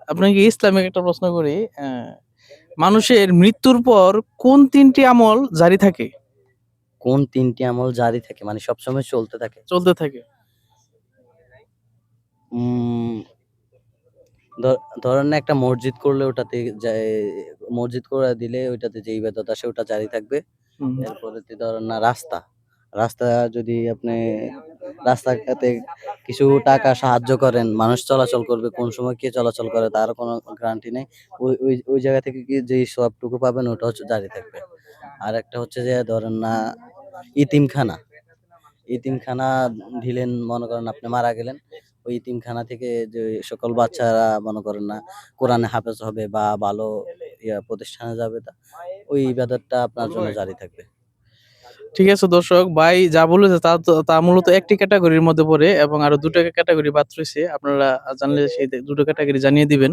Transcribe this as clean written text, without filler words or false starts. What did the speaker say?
আপনাকে ইসলামিক একটা প্রশ্ন করি। মানুষের মৃত্যুর পর কোন ৩টি আমল জারি থাকে? কোন ৩টি আমল জারি থাকে মানে সবসময় চলতে থাকে? চলতে থাকে। উম ধরেন একটা মসজিদ করলে ওটাতে মসজিদ করে দিলে ওইটাতে যে ইবাদত আসে ওটা জারি থাকবে। হুম। এরপরে ধরেন না রাস্তা যদি আপনি রাস্তাতে কিছু টাকা সাহায্য করেন, মানুষ চলাচল করবে, কোন সময় কে চলাচল করে তার কোনো গ্যারান্টি নেই। ওই জায়গা থেকে কি যেই সওয়াবটুকু পাবেন ওটা হচ্ছে জারি থাকবে। আরেকটা হচ্ছে যে ধরেন না ইতিমখানা, ইতিমখানা দিলেন, মনে করেন আপনি মারা গেলেন, ওই ইতিমখানা থেকে যে সকল বাচ্চারা মনে করেন না কোরআনে হাফেজ হবে বা ভালো প্রতিষ্ঠানে যাবে, ওই ইবাদতটা আপনার জন্য জারি থাকবে। ঠিক আছে দর্শক, ভাই যা বলেছে তা মূলত একটি ক্যাটাগরির মধ্যে পড়ে এবং আরো ২টা ক্যাটাগরি বাদ রইছে। আপনারা জানলে সেই ২টো ক্যাটাগরি জানিয়ে দিবেন।